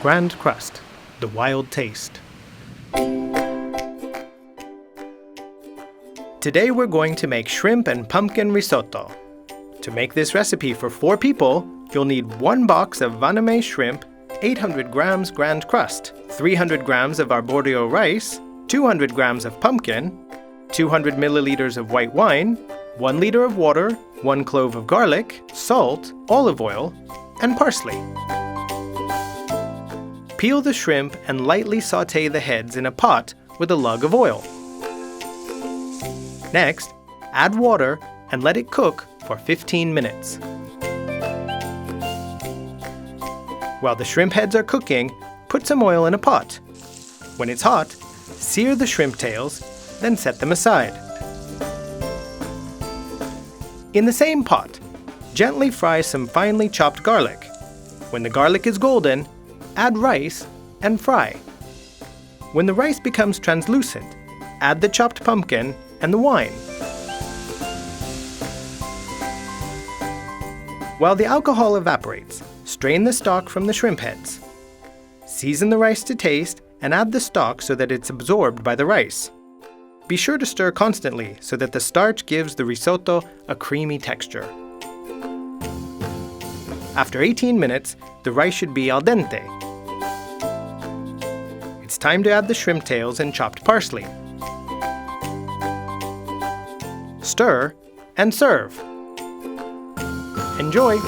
Grand Krust, the wild taste. Today we're going to make shrimp and pumpkin risotto. To make this recipe for 4 people, you'll need 1 box of vannamei shrimp, 800 grams Grand Krust, 300 grams of arborio rice, 200 grams of pumpkin, 200 milliliters of white wine, 1 liter of water, 1 clove of garlic, salt, olive oil, and parsley. Peel the shrimp and lightly sauté the heads in a pot with a lug of oil. Next, add water and let it cook for 15 minutes. While the shrimp heads are cooking, put some oil in a pot. When it's hot, sear the shrimp tails, then set them aside. In the same pot, gently fry some finely chopped garlic. When the garlic is golden, add rice and fry. When the rice becomes translucent, add the chopped pumpkin and the wine. While the alcohol evaporates, strain the stock from the shrimp heads. Season the rice to taste and add the stock so that it's absorbed by the rice. Be sure to stir constantly so that the starch gives the risotto a creamy texture. After 18 minutes, the rice should be al dente. It's time to add the shrimp tails and chopped parsley. Stir and serve. Enjoy!